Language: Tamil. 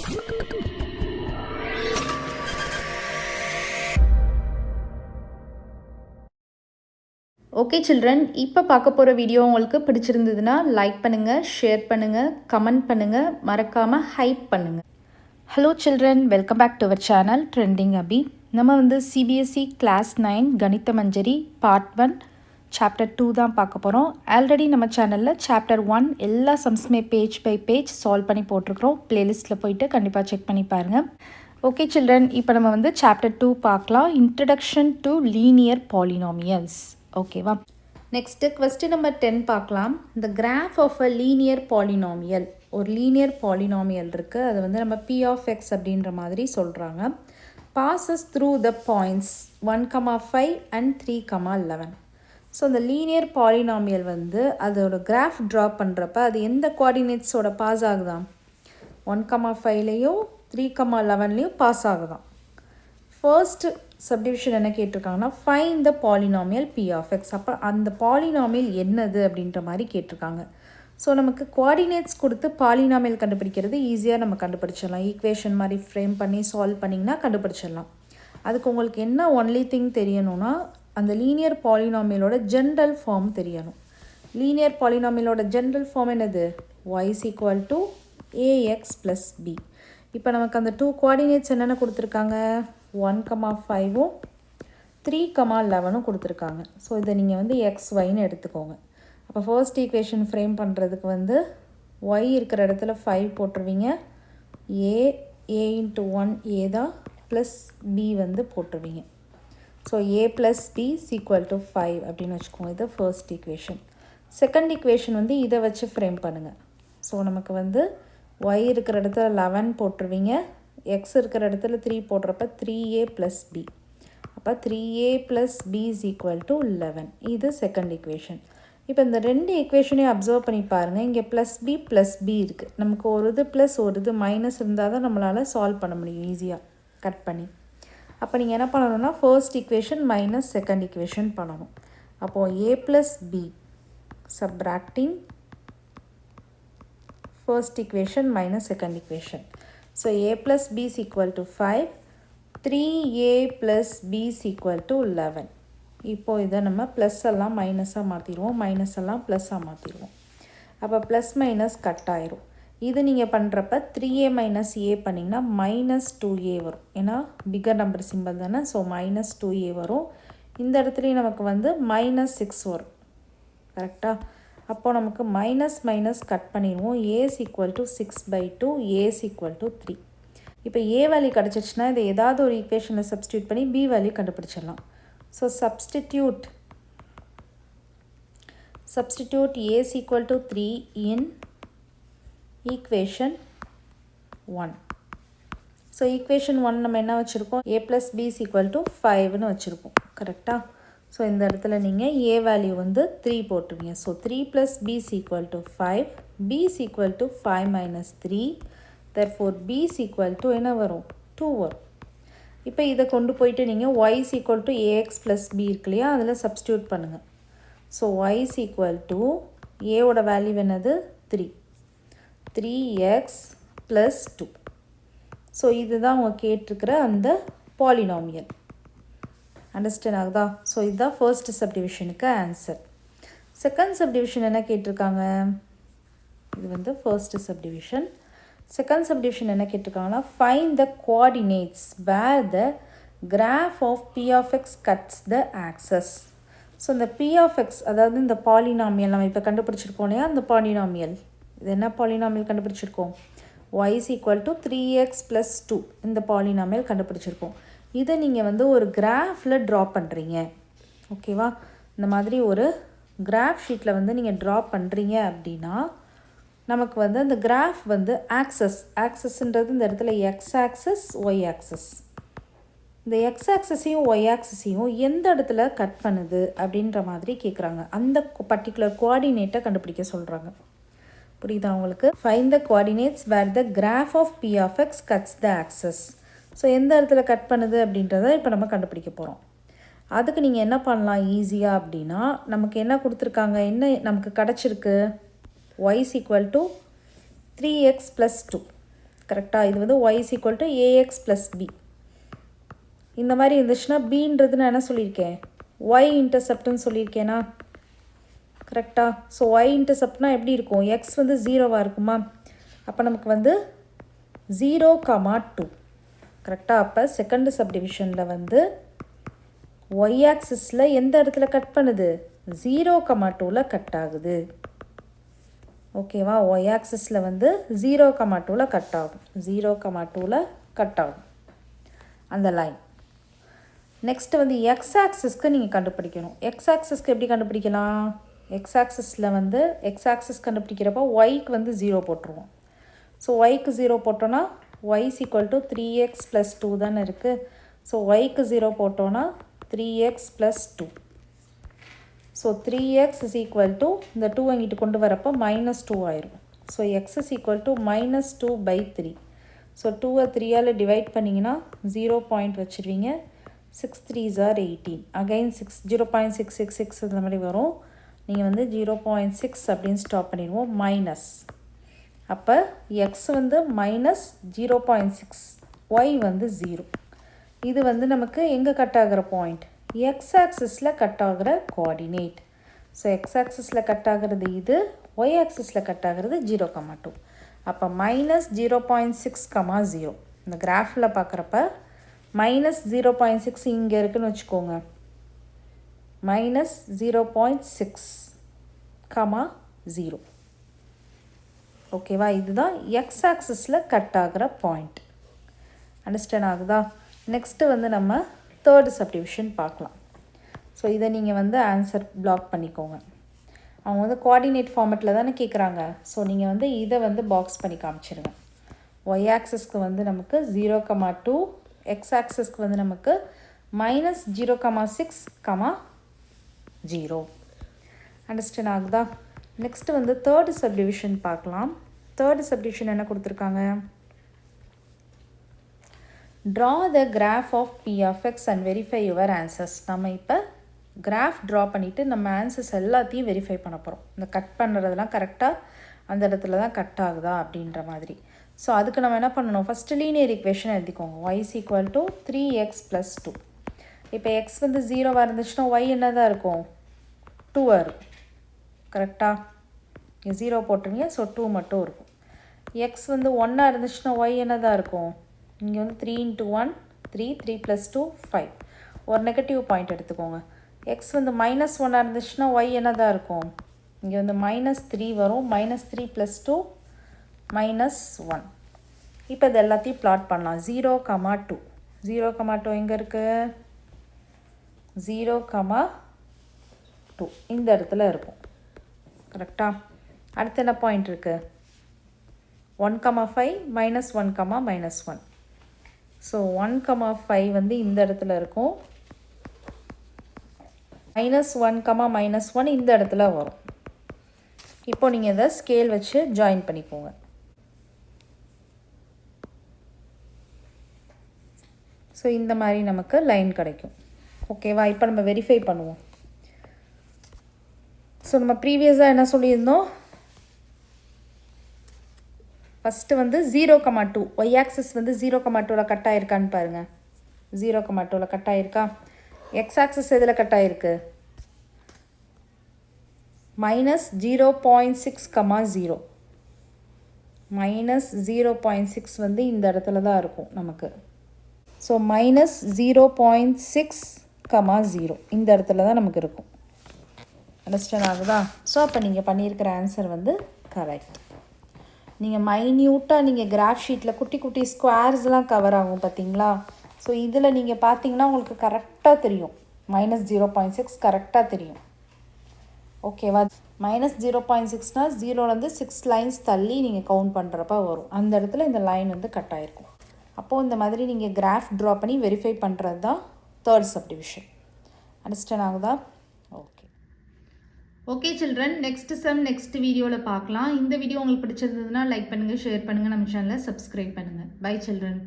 ஓகே சில்ட்ரன், இப்போ பார்க்க போகிற வீடியோ உங்களுக்கு பிடிச்சிருந்ததுன்னா லைக் பண்ணுங்கள், ஷேர் பண்ணுங்கள், கமெண்ட் பண்ணுங்கள், மறக்காமல் ஹைப் பண்ணுங்கள். Hello children, welcome back to our channel trending Abhi. நம்ம வந்து CBSE Class 9 கணித மஞ்சரி Part 1 Chapter 2 தான் பார்க்க போகிறோம். ஆல்ரெடி நம்ம சேனலில் Chapter 1 எல்லா சம்ஸுமே பேஜ் பை பேஜ் சால்வ் பண்ணி போட்டிருக்கிறோம். ப்ளேலிஸ்ட்டில் போயிட்டு கண்டிப்பாக செக் பண்ணி பாருங்கள். ஓகே சில்ட்ரன், இப்போ நம்ம வந்து Chapter 2 பார்க்கலாம். Introduction to linear polynomials. ஓகேவா? நெக்ஸ்ட்டு கொஸ்டின் நம்பர் 10 பார்க்கலாம். இந்த graph of a linear polynomial, ஒரு லீனியர் பாலினாமியல் இருக்குது, அது வந்து நம்ம P of X அப்படின்ற மாதிரி சொல்கிறாங்க. Passes through the points 1,5 and 3,11. So இந்த லீனியர் பாலினாமியல் வந்து அதோட கிராஃப் ட்ரா பண்ணுறப்ப அது எந்த கோஆர்டினேட்ஸோட பாஸ் ஆகுதான்? 1,5லையும் 3,11லையும் பாஸ் ஆகுதான். ஃபர்ஸ்ட் சப்டிவிஷன் என்ன கேட்டிருக்காங்கன்னா, find the polynomial P of X. அப்போ அந்த பாலினாமியல் என்னது அப்படின்ற மாதிரி கேட்டிருக்காங்க. ஸோ நமக்கு கோஆர்டினேட்ஸ் கொடுத்து பாலினாமியல் கண்டுபிடிக்கிறது ஈஸியாக நம்ம கண்டுபிடிச்சிடலாம். ஈக்குவேஷன் மாதிரி ஃப்ரேம் பண்ணி சால்வ் பண்ணிங்கன்னா கண்டுபிடிச்சிடலாம். அதுக்கு உங்களுக்கு என்ன ஒன்லி திங் தெரியணும்னா, அந்த லீனியர் பாலினாமியலோட ஜென்ரல் ஃபார்ம் தெரியணும். லீனியர் பாலினாமியலோட ஜென்ரல் ஃபார்ம் என்னது? y is equal to ax plus b. இப்போ நமக்கு அந்த டூ கோஆர்டினேட்ஸ் என்னென்ன கொடுத்துருக்காங்க? 1,5ம் 3,11ம் கொடுத்துருக்காங்க. ஸோ இதை நீங்கள் வந்து xyன்னு எடுத்துக்கோங்க. அப்போ ஃபர்ஸ்ட் ஈக்குவேஷன் ஃப்ரேம் பண்ணுறதுக்கு வந்து y இருக்கிற இடத்துல 5 போட்டுருவீங்க. a into 1 a தான், ப்ளஸ் b வந்து போட்டுருவீங்க. So a plus b is equal to 5 அப்படின்னு வச்சுக்கோங்க. இது ஃபர்ஸ்ட் ஈக்குவேஷன். செகண்ட் ஈக்குவேஷன் வந்து இதை வச்சு ஃப்ரேம் பண்ணுங்கள். ஸோ நமக்கு வந்து y இருக்கிற இடத்துல 11 போட்டுருவீங்க, x இருக்கிற இடத்துல 3 போடுறப்ப 3a plus b. அப்போ 3a plus b is equal to 11. இது செகண்ட் ஈக்குவேஷன். இப்போ இந்த ரெண்டு ஈக்குவேஷனையும் அப்சர்வ் பண்ணி பாருங்கள். இங்கே ப்ளஸ் b இருக்குது. நமக்கு ஒரு இது ப்ளஸ் ஒரு இது மைனஸ் இருந்தால் தான் நம்மளால் சால்வ் பண்ண முடியும் ஈஸியாக கட் பண்ணி. அப்போ நீங்கள் என்ன பண்ணணும்னா, first equation minus second equation பண்ணணும். அப்போது a plus b subtracting first equation minus second equation. So a plus b is equal to 5. 3a plus b is equal to 11. இப்போ இதை நம்ம ப்ளஸ் எல்லாம் மைனஸாக மாற்றிடுவோம், மைனஸ் எல்லாம் ப்ளஸ்ஸாக மாற்றிடுவோம். அப்போ ப்ளஸ் மைனஸ் கட் ஆயிரும். இது நீங்கள் பண்ணுறப்ப 3a மைனஸ் a பண்ணிங்கன்னா மைனஸ் 2a வரும். ஏன்னா பிகர் நம்பர் சிம்பிள் தானே. ஸோ மைனஸ் 2a வரும். இந்த இடத்துலையும் நமக்கு வந்து மைனஸ் 6 வரும். கரெக்டாக? அப்போது நமக்கு மைனஸ் மைனஸ் கட் பண்ணிடுவோம். a is equal to 6/2, a is equal to 3. இப்போ a வேல்யூ கிடச்சிருச்சுன்னா இதை ஏதாவது ஒரு ஈக்குவேஷனில் சப்ஸ்டியூட் பண்ணி b வேல்யூ கண்டுபிடிச்சிடலாம். So substitute a is equal to 3 in equation 1. So equation 1 நம்ம என்ன வச்சுருக்கோம்? a plus b is equal to 5ன்னு வச்சுருக்கோம். கரெக்டாக? ஸோ இந்த இடத்துல நீங்கள் a வேல்யூ வந்து 3 போட்டுருவீங்க. So 3 plus b is equal to 5. b is equal to 5 minus 3. therefore b is equal to என்ன வரும்? 2 வரும். இப்போ இதை கொண்டு போயிட்டு நீங்கள் y is equal to ax plus b இருக்கு இல்லையா, அதில் சப்ஸ்டியூட் பண்ணுங்கள். So y is equal to a ஓட வேல்யூ என்னது? 3. 3x plus 2. ஸோ இதுதான் அவங்க கேட்டிருக்கிற அந்த பாலினாமியல். அண்டர்ஸ்டாண்ட் ஆகுதா? ஸோ இதுதான் ஃபர்ஸ்ட் சப்டிவிஷனுக்கு ஆன்சர். செகண்ட் சப்டிவிஷன் என்ன கேட்டிருக்காங்க? இது வந்து ஃபர்ஸ்ட் சப்டிவிஷன். செகண்ட் சப்டிவிஷன் என்ன கேட்டிருக்காங்கன்னா, find the coordinates where the graph of P of X cuts the axis. So இந்த P of X, அதாவது இந்த பாலினாமியல் நம்ம இப்போ கண்டுபிடிச்சிருக்கோம் இல்லையா, அந்த பாலினாமியல், இது என்ன பாலினாமியல் கண்டுபிடிச்சிருக்கோம்? y is equal to 3x plus 2. இந்த பாலினாமியல் கண்டுபிடிச்சிருக்கோம். இதை நீங்கள் வந்து ஒரு கிராஃபில் ட்ரா பண்ணுறீங்க. ஓகேவா? இந்த மாதிரி ஒரு கிராஃப் ஷீட்டில் வந்து நீங்கள் ட்ரா பண்ணுறீங்க அப்படின்னா நமக்கு வந்து அந்த கிராஃப் வந்து ஆக்சஸ்ன்றது இந்த இடத்துல எக்ஸ் ஆக்சஸ், ஒய் ஆக்சஸ். இந்த எக்ஸ் ஆக்சஸையும் ஒய் ஆக்சஸையும் எந்த இடத்துல கட் பண்ணுது அப்படின்ற மாதிரி கேட்குறாங்க. அந்த பர்டிகுலர் கோஆர்டினேட்டை கண்டுபிடிக்க சொல்கிறாங்க. புரியுதா உங்களுக்கு? Find the coordinates where the graph of P of X cuts the axis. So எந்த இடத்துல கட் பண்ணுது அப்படின்றத இப்போ நம்ம கண்டுபிடிக்க போகிறோம். அதுக்கு நீங்கள் என்ன பண்ணலாம் ஈஸியாக அப்படின்னா, நமக்கு என்ன கொடுத்துருக்காங்க, என்ன நமக்கு கிடச்சிருக்கு? y is equal to 3x plus 2. கரெக்டாக? இது வந்து y is equal to ax plus b. இந்த மாதிரி இருந்துச்சுன்னா bன்றது நான் என்ன சொல்லியிருக்கேன், y இன்டர்செப்ட்னு சொல்லியிருக்கேனா? கரெக்டாக? ஸோ y இன்டர்செப்ட்னா எப்படி இருக்கும், x வந்து 0வாக இருக்குமா? அப்போ நமக்கு வந்து 0,2. கரெக்டாக? அப்போ செகண்ட் சப்டிவிஷனில் வந்து y ஆக்சிஸில் எந்த இடத்துல கட் பண்ணுது, 0,2ல் கட் ஆகுது. ஓகேவா? y ஆக்சிஸில் வந்து 0,2ல் கட் ஆகும். 0,2ல் கட் ஆகும் அந்த லைன். நெக்ஸ்ட்டு வந்து எக்ஸ் ஆக்சிஸ்க்கு நீங்கள் கண்டுபிடிக்கணும். எக்ஸ் ஆக்சிஸ்க்கு எப்படி கண்டுபிடிக்கலாம்? எக்ஸ் ஆக்சிஸில் வந்து எக்ஸ் ஆக்சிஸ் கண்டுபிடிக்கிறப்போ ஒய்க்கு வந்து 0 போட்டுருவோம். ஸோ ஒய்க்கு 0 போட்டோன்னா y is equal to 3x plus 2 தானே இருக்குது. ஸோ ஒய்க்கு 0 போட்டோன்னா 3x plus 2. So 3x is equal to இந்த 2 அங்கிட்டு கொண்டு வரப்போ -2 ஆயிரும். So x is equal to -2/3. So 2-ஐ 3ஆல் டிவைட் பண்ணிங்கன்னா 0 பாயிண்ட் வச்சுருவீங்க. 6 3s are 18. அகைன் 0.666 இந்த மாதிரி வரும். நீங்கள் வந்து 0.6 அப்படின்னு ஸ்டாப் பண்ணிடுவோம். மைனஸ், அப்போ எக்ஸ் வந்து -0.6, ஒய் வந்து 0. இது வந்து நமக்கு எங்கே கட் ஆகிற பாயிண்ட், எக்ஸ் ஆக்சிஸில் கட் ஆகிற கோஆர்டினேட். ஸோ எக்ஸ் ஆக்சிஸில் கட் ஆகிறது இது, ஒய் ஆக்சிஸில் கட் ஆகிறது 0,2. அப்போ -0.6,0. இந்த கிராஃபில் பார்க்குறப்ப -0.6 இங்கே இருக்குதுன்னு வச்சுக்கோங்க. -0.6,0. ஓகேவா? இதுதான் எக்ஸ் ஆக்சிஸில் கட் ஆகிற பாயிண்ட். அண்டர்ஸ்டாண்ட் ஆகுதா? நெக்ஸ்ட்டு வந்து நம்ம தேர்டு சப்டிவிஷன் பார்க்கலாம். ஸோ இதை நீங்கள் வந்து ஆன்சர் பிளாக் பண்ணிக்கோங்க. அவங்க வந்து கோஆர்டினேட் ஃபார்மெட்டில் தானே கேட்குறாங்க. ஸோ நீங்கள் வந்து இதை வந்து பாக்ஸ் பண்ணி காமிச்சிருங்க. ஒய் ஆக்சிஸ்க்கு வந்து நமக்கு 0,2, எக்ஸ் ஆக்சிஸ்க்கு வந்து நமக்கு -0,6,0. அண்டர்ஸ்டாண்ட் ஆகுதா? நெக்ஸ்ட்டு வந்து தேர்டு சப்டிவிஷன் பார்க்கலாம். தேர்டு சப்டிவிஷன் என்ன கொடுத்துருக்காங்க, draw the graph of p of x and verify your answers. நம்ம இப்போ கிராஃப் ட்ரா பண்ணிவிட்டு நம்ம ஆன்சர்ஸ் எல்லாத்தையும் வெரிஃபை பண்ண போகிறோம். இந்த கட் பண்ணுறதுலாம் கரெக்டாக அந்த இடத்துல தான் கட் ஆகுதா அப்படின்ற மாதிரி. ஸோ அதுக்கு நம்ம என்ன பண்ணணும், ஃபஸ்ட்டு லீனியர் ஈக்குவேஷன் எழுதிக்கோங்க. y is equal to 3x plus 2. இப்போ எக்ஸ் வந்து 0வாக இருந்துச்சுன்னா ஒய் என்ன தான் இருக்கும், 2 இருக்கும். கரெக்டாக? இங்கே 0 போட்டுருங்க. ஸோ 2 மட்டும் இருக்கும். எக்ஸ் வந்து 1ஆக இருந்துச்சுன்னா ஒய் என்ன தான் இருக்கும், இங்கே வந்து 3 × 1 3, 3 + 2 5. ஒரு நெகட்டிவ் பாயிண்ட் எடுத்துக்கோங்க. எக்ஸ் வந்து -1ஆக இருந்துச்சுன்னா ஒய் என்ன தான் இருக்கும், இங்கே வந்து -3 வரும். -3 + 2 -1. இப்போ இது எல்லாத்தையும் பிளாட் பண்ணலாம். 0,2. 0,2 எங்கே இருக்குது, 0,2 இந்த இடத்துல இருக்கும். கரெக்டாக? அடுத்து என்ன பாயிண்ட் இருக்குது, 1,5 -1, -1. ஸோ 1,5 வந்து இந்த இடத்துல இருக்கும். -1, -1 இந்த இடத்துல வரும். இப்போ நீங்கள் இதை ஸ்கேல் வச்சு ஜாயின் பண்ணிக்கோங்க. ஸோ இந்த மாதிரி நமக்கு லைன் கிடைக்கும். ஓகேவா? இப்போ நம்ம வெரிஃபை பண்ணுவோம். ஸோ நம்ம ப்ரீவியஸாக என்ன சொல்லியிருந்தோம், ஃபஸ்ட்டு வந்து 0,2, ஒய் ஆக்சிஸ் வந்து 0,2ல் கட் ஆகிருக்கான்னு பாருங்கள். 0,2ல் கட் ஆகிருக்கா? எக்ஸ் ஆக்சிஸ் எதில் கட் ஆகிருக்கு, -0.6,0. -0.6 வந்து இந்த இடத்துல தான் இருக்கும் நமக்கு. ஸோ -0.6,0 இந்த இடத்துல தான் நமக்கு இருக்கும். அண்டர்ஸ்டாண்ட் ஆகுதா? ஸோ அப்போ நீங்கள் பண்ணியிருக்கிற ஆன்சர் வந்து கரெக்ட். நீங்கள் மைன்யூட்டாக நீங்கள் கிராஃப் ஷீட்டில் குட்டி குட்டி ஸ்கொயர்ஸ்லாம் கவர் ஆகும் பார்த்தீங்களா? ஸோ இதில் நீங்கள் பார்த்தீங்கன்னா உங்களுக்கு கரெக்டாக தெரியும். -0.6 கரெக்டாக தெரியும். ஓகேவா? -0.6னால் 0லேருந்து 6 லைன்ஸ் தள்ளி நீங்கள் கவுண்ட் பண்ணுறப்ப வரும். அந்த இடத்துல இந்த லைன் வந்து கட் ஆகிருக்கும். அப்போது இந்த மாதிரி நீங்கள் கிராஃப் ட்ரா பண்ணி வெரிஃபை பண்ணுறது தான் தேர்ட் சப்டிவிஷன். அண்டர்ஸ்டாண்ட் ஆகுதா? Okay children, next sum next வீடியோவில் பார்க்கலாம். இந்த வீடியோ உங்களுக்கு பிடிச்சிருந்ததுன்னா லைக் பண்ணுங்கள், ஷேர் பண்ணுங்கள், நம்ம சேனலை சப்ஸ்கிரைப் பண்ணுங்கள். Bye children.